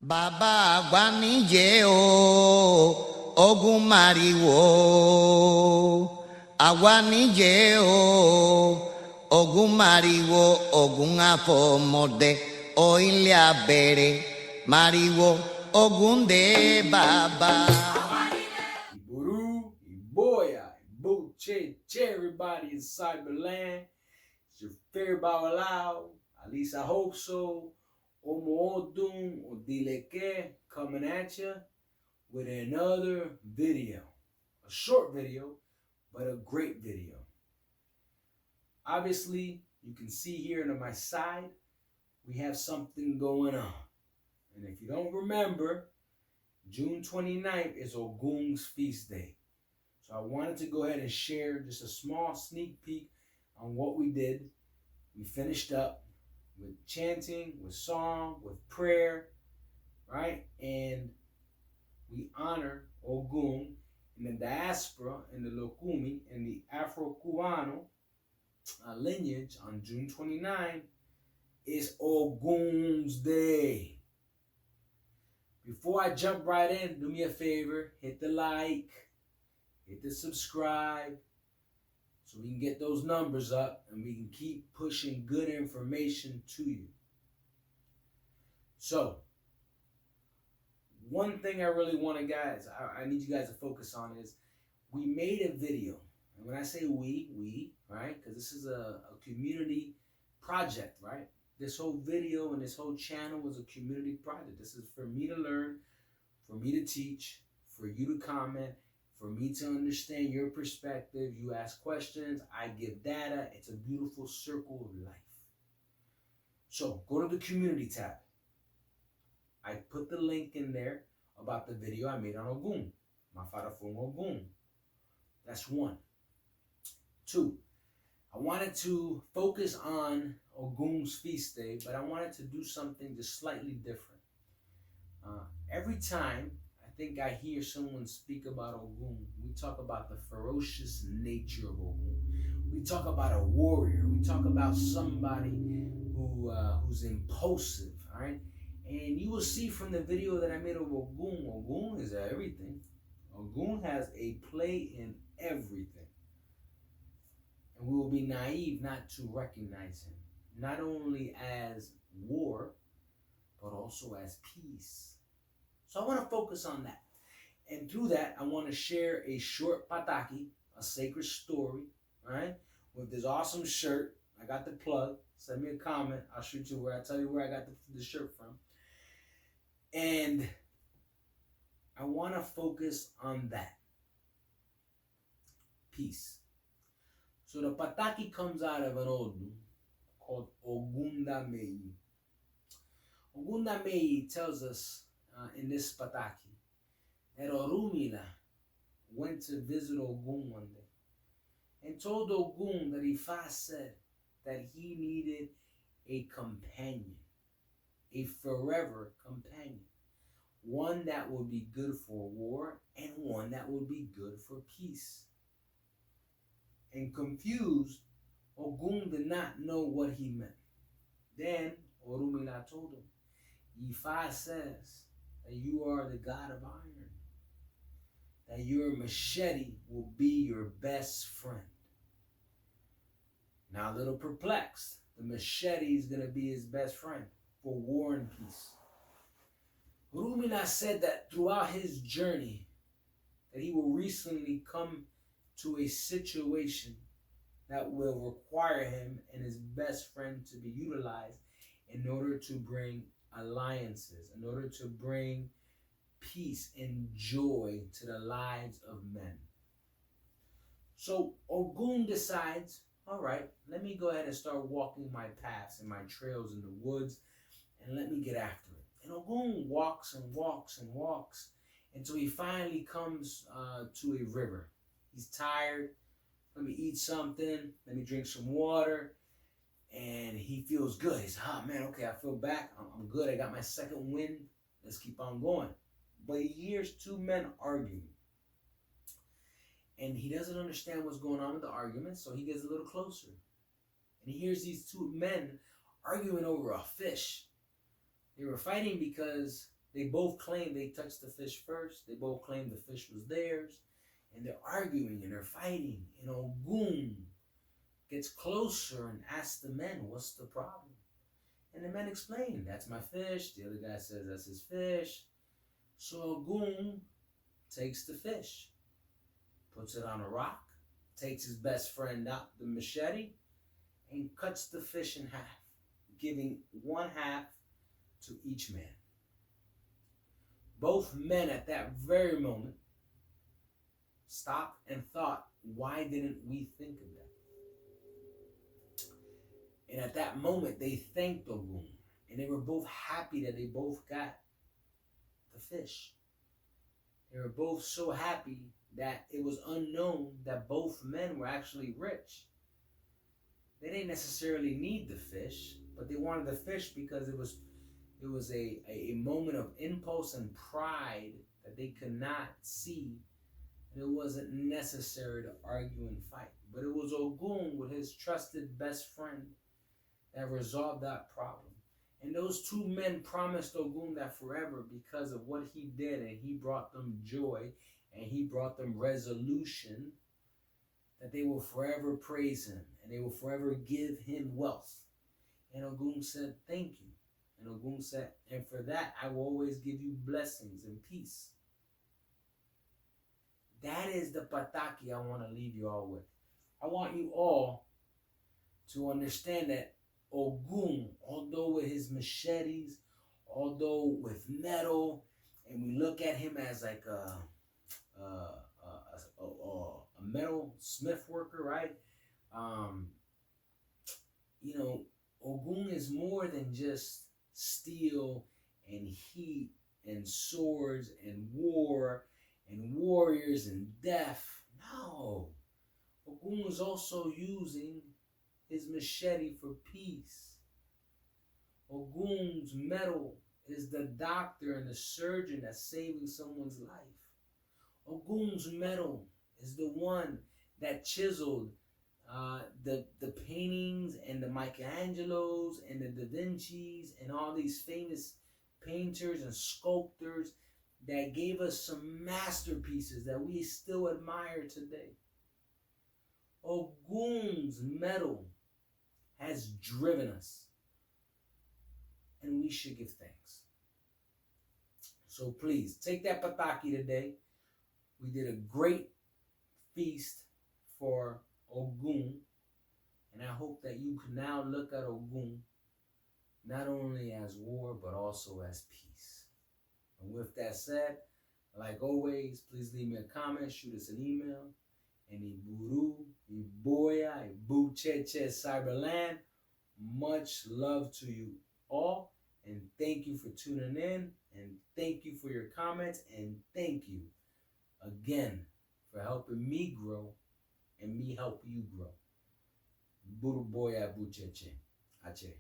Baba Guanille o Ogun Mariwo Aguanille o Ogun Mariwo Ogun Afomode Oile Abere Mariwo Ogun de Baba Iburu, Iboya, Ibuche, everybody in Cyberland. It's your favorite Bawalao. At least I hope so. Omo Odun Odileke coming at you with another video. A short video, but a great video. Obviously, you can see here to my side, we have something going on. And if you don't remember, June 29th is Ogun's feast day. So I wanted to go ahead and share just a small sneak peek on what we did. We finished up with chanting, with song, with prayer, right? And we honor Ogun in the diaspora, in the Lokumi, in the Afro-Cubano lineage on June 29. Is Ogun's Day. Before I jump right in, do me a favor, hit the like, hit the subscribe, so we can get those numbers up and we can keep pushing good information to you. So, one thing I really want to guys, I need you guys to focus on is we made a video. And when I say we, right, because this is a community project, right? This whole video and this whole channel was a community project. This is for me to learn, for me to teach, for you to comment, for me to understand your perspective. You ask questions, I give data. It's a beautiful circle of life. So go to the community tab. I put the link in there about the video I made on Ogun. My father from Ogun. That's one. Two, I wanted to focus on Ogun's feast day, but I wanted to do something just slightly different. Every time I think I hear someone speak about Ogun, we talk about the ferocious nature of Ogun. We talk about a warrior. We talk about somebody who's impulsive, all right? And you will see from the video that I made of Ogun, Ogun is everything. Ogun has a play in everything. And we will be naive not to recognize him, not only as war, but also as peace. So I want to focus on that. And through that, I want to share a short Pataki, a sacred story, right? With this awesome shirt. I got the plug. Send me a comment. I'll shoot you where I tell you where I got the shirt from. And I want to focus on that. Peace. So the Pataki comes out of an Odu called Oggunda Meyi. Oggunda Meyi tells us in this Pataki that Orumila went to visit Ogun one day and told Ogun that Ifa said that he needed a companion, a forever companion, one that would be good for war and one that would be good for peace. And confused, Ogun did not know what he meant. Then Orumila told him, Ifa says that you are the god of iron, that your machete will be your best friend. Now a little perplexed, the machete is going to be his best friend for war and peace. Orumila said that throughout his journey, that he will recently come to a situation that will require him and his best friend to be utilized in order to bring alliances, in order to bring peace and joy to the lives of men. So Ogun decides, all right, let me go ahead and start walking my paths and my trails in the woods, and let me get after it. And Ogun walks and walks and walks until he finally comes to a river. He's tired. Let me eat something. Let me drink some water. And he feels good. He's, man, okay, I feel back. I'm good. I got my second wind. Let's keep on going. But he hears two men arguing. And he doesn't understand what's going on with the argument, so he gets a little closer. And he hears these two men arguing over a fish. They were fighting because They both claim they touched the fish first. They both claim the fish was theirs. And they're arguing and they're fighting. And Ogun gets closer and asks the men, what's the problem? And the men explain, that's my fish. The other guy says that's his fish. So Ogun takes the fish, puts it on a rock, takes his best friend out the machete, and cuts the fish in half, giving one half to each man. Both men at that very moment stopped and thought, why didn't we think of that? And at that moment, they thanked Ogun, and they were both happy that they both got the fish. They were both so happy that it was unknown that both men were actually rich. They didn't necessarily need the fish, but they wanted the fish because it was a moment of impulse and pride that they could not see, and it wasn't necessary to argue and fight. But it was Ogun with his trusted best friend that resolved that problem. And those two men promised Ogun that forever because of what he did, and he brought them joy, and he brought them resolution, that they will forever praise him, and they will forever give him wealth. And Ogun said, thank you. And Ogun said, and for that, I will always give you blessings and peace. That is the Pataki I want to leave you all with. I want you all to understand that Ogun, although with his machetes, although with metal, and we look at him as like a metal smith worker, right? Ogun is more than just steel and heat and swords and war and warriors and death. No. Ogun is also using his machete for peace. Ogun's metal is the doctor and the surgeon that's saving someone's life. Ogun's metal is the one that chiseled the paintings and the Michelangelos and the Da Vinci's and all these famous painters and sculptors that gave us some masterpieces that we still admire today. Ogun's metal has driven us, and we should give thanks. So please, take that Pataki today. We did a great feast for Ogun, and I hope that you can now look at Ogun not only as war, but also as peace. And with that said, like always, please leave me a comment, shoot us an email. And Iburu, Iboya, Ibucheche, Cyberland. Much love to you all. And thank you for tuning in. And thank you for your comments. And thank you again for helping me grow and me help you grow. Buru Boya Bucheche. Ache.